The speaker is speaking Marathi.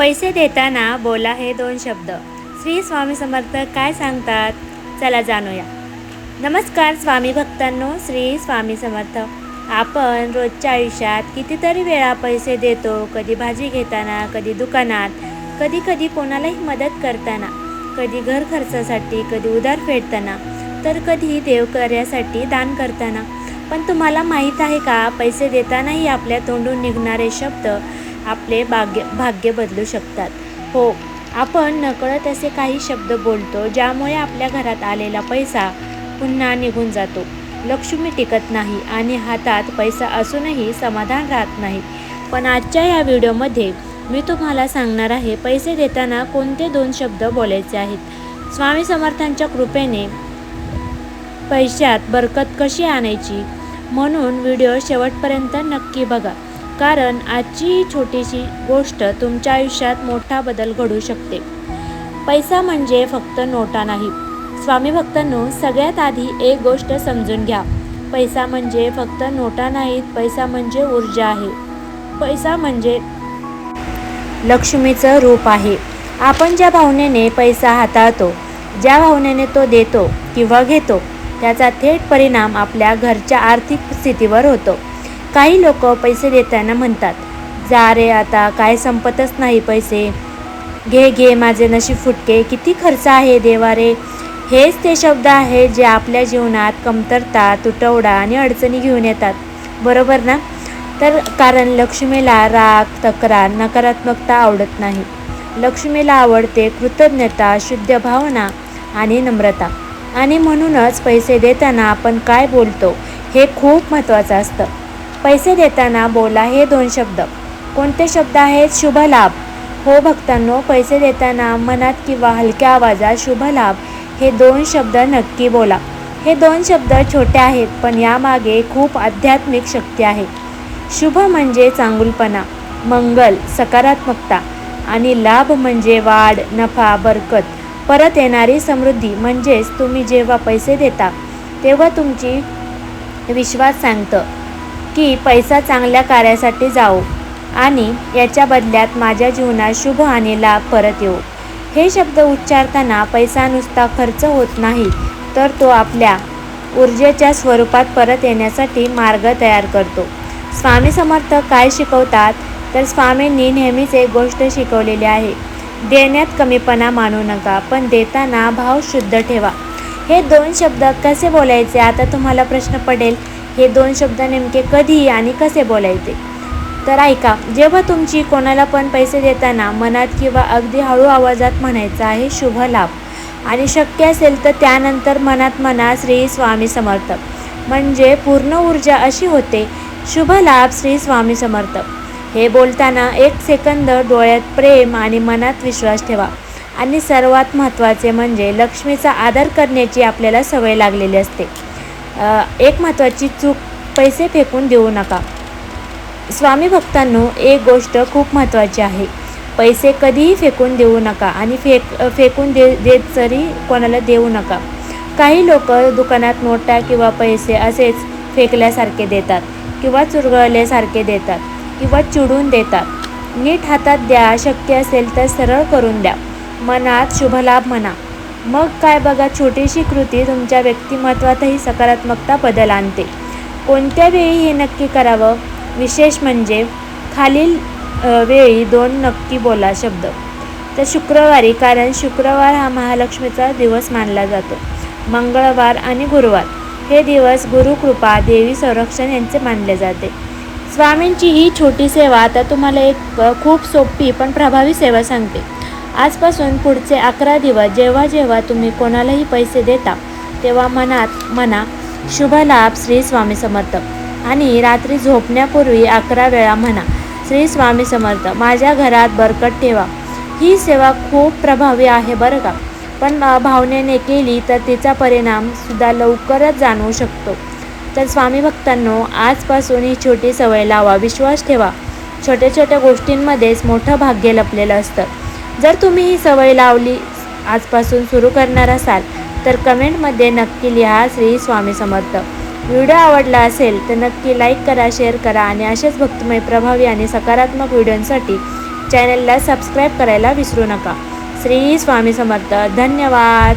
पैसे देताना बोला हे दोन शब्द. श्री स्वामी समर्थ काय सांगतात, चला जाणूया. नमस्कार स्वामी भक्तांनो, श्री स्वामी समर्थ. आपण रोजच्या आयुष्यात कितीतरी वेळा पैसे देतो. कधी भाजी घेताना, कधी दुकानात, कधी कधी कोणालाही मदत करताना, कधी घर खर्चासाठी, कधी उधार फेडताना, तर कधी देवकार्यासाठी दान करताना. पण तुम्हाला माहीत आहे का, पैसे देतानाही आपल्या तोंडून निघणारे शब्द आपले भाग्य बदलू शकतात. हो, आपण नकळत असे काही शब्द बोलतो ज्यामुळे आपल्या घरात आलेला पैसा पुन्हा निघून जातो. लक्ष्मी टिकत नाही आणि हातात पैसा असूनही समाधान राहत नाही. पण आजच्या या व्हिडिओमध्ये मी तुम्हाला सांगणार आहे, पैसे देताना कोणते दोन शब्द बोलायचे आहेत. स्वामी समर्थांच्या कृपेने पैशात बरकत कशी आणायची, म्हणून व्हिडिओ शेवटपर्यंत नक्की बघा. कारण आजची छोटीशी गोष्ट तुमच्या आयुष्यात मोठा बदल घडवू शकते. पैसा म्हणजे फक्त नोटा नाही. स्वामी भक्तांनो, सगळ्यात आधी एक गोष्ट समजून घ्या. पैसा म्हणजे फक्त नोटा नाहीत. पैसा म्हणजे ऊर्जा आहे. पैसा म्हणजे लक्ष्मीचं रूप आहे. आपण ज्या भावनेने पैसा हाताळतो, ज्या भावनेने तो देतो किंवा घेतो, त्याचा थेट परिणाम आपल्या घरच्या आर्थिक स्थितीवर होतो. काही लोक पैसे देताना म्हणतात, जा रे आता काय संपतच नाही पैसे, घे घे माझे नशीब फुटके, किती खर्च आहे देवा रे. हेच ते शब्द आहेत जे आपल्या जीवनात कमतरता, तुटवडा आणि अडचणी घेऊन येतात, बरोबर ना? तर कारण लक्ष्मीला राग, तक्रार, नकारात्मकता आवडत नाही. लक्ष्मीला आवडते कृतज्ञता, शुद्ध भावना आणि नम्रता. आणि म्हणूनच पैसे देताना आपण काय बोलतो हे खूप महत्त्वाचं असतं. पैसे देताना बोला हे दोन शब्द. कोणते शब्द आहेत? शुभ लाभ. हो भक्तांनो, पैसे देताना मनात किंवा हलक्या आवाजात शुभ लाभ हे दोन शब्द नक्की बोला. हे दोन शब्द छोटे आहेत, पण यामागे खूप आध्यात्मिक शक्ती आहे. शुभ म्हणजे चांगुलपणा, मंगल, सकारात्मकता आणि लाभ म्हणजे वाढ, नफा, बरकत, परत येणारी समृद्धी. म्हणजेच तुम्ही जेव्हा पैसे देता तेव्हा तुमची विश्वास सांगतं की पैसा चांगल्या कार्यासाठी जाओ आणि याच्या बदल्यात माझ्या जीवनात शुभ आणि लाभ परत येऊ. हे शब्द उच्चारताना पैसा नुसता खर्च होत नाही, तर तो आपल्या ऊर्जेच्या स्वरूपात परत येण्यासाठी मार्ग तयार करतो. स्वामी समर्थ काय शिकवतात, तर स्वामींनी नेहमीच एक गोष्ट शिकवलेली आहे, देण्यात कमीपणा मानू नका, पण देताना भाव शुद्ध ठेवा. हे दोन शब्द कसे बोलायचे, आता तुम्हाला प्रश्न पडेल, हे दोन शब्द नेमके कधी आणि कसे बोलायचे? तर ऐका, जेव्हा तुमची कोणाला पण पैसे देताना मनात किंवा अगदी हळू आवाजात म्हणायचं आहे शुभ लाभ, आणि शक्य असेल तर त्यानंतर मनात म्हणा श्री स्वामी समर्थ. म्हणजे पूर्ण ऊर्जा अशी होते, शुभ लाभ श्री स्वामी समर्थ. हे बोलताना एक सेकंद डोळ्यात प्रेम आणि मनात विश्वास ठेवा. आणि सर्वात महत्त्वाचे म्हणजे लक्ष्मीचा आदर करण्याची आपल्याला सवय लागलेली असते. एक महत्त्वाची चूक, पैसे फेकून देऊ नका. स्वामी भक्तांनो, एक गोष्ट खूप महत्त्वाची आहे, पैसे कधीही फेकून देऊ नका आणि फेकून देत तरी कोणाला देऊ नका. काही लोक दुकानात नोटा किंवा पैसे असेच फेकल्यासारखे देतात किंवा चुरगळल्यासारखे देतात किंवा चिडून देतात. नीट हातात द्या, शक्य असेल तर सरळ करून द्या, मनात शुभलाभ म्हणा. मग काय बघा, छोटीशी कृती तुमच्या व्यक्तिमत्वातही सकारात्मकता बदल आणते. कोणत्या वेळी हे नक्की करावं? विशेष म्हणजे खालील वेळी दोन नक्की बोला शब्द. तर शुक्रवारी, कारण शुक्रवार हा महालक्ष्मीचा दिवस मानला जातो. मंगळवार आणि गुरुवार हे दिवस गुरुकृपा, देवी संरक्षण यांचे मानले जाते. स्वामींची ही छोटी सेवा आता तुम्हाला एक खूप सोपी पण प्रभावी सेवा सांगते. आजपासून पुढचे 11 दिवस जेव्हा जेव्हा तुम्ही कोणालाही पैसे देता तेव्हा मनात म्हणा शुभ लाभ श्री स्वामी समर्थ. आणि रात्री झोपण्यापूर्वी 11 वेळा म्हणा श्री स्वामी समर्थ, माझ्या घरात बरकत ठेवा. ही सेवा खूप प्रभावी आहे बरं का, पण भावनेने केली तर तिचा परिणामसुद्धा लवकरच जाणवू शकतो. तर स्वामी भक्तांनो, आजपासून ही छोटी सवय लावा. विश्वास ठेवा, छोट्या छोट्या गोष्टींमध्येच मोठं भाग्य लपलेलं असतं. जर तुम्ही ही सवय लावली, आजपासून सुरू करणार असाल, तर कमेंटमध्ये नक्की लिहा श्री स्वामी समर्थ. व्हिडिओ आवडला असेल तर नक्की लाईक करा, शेअर करा आणि असेच भक्तिमय, प्रभावी आणि सकारात्मक व्हिडिओंसाठी चॅनलला सबस्क्राईब करायला विसरू नका. श्री स्वामी समर्थ. धन्यवाद.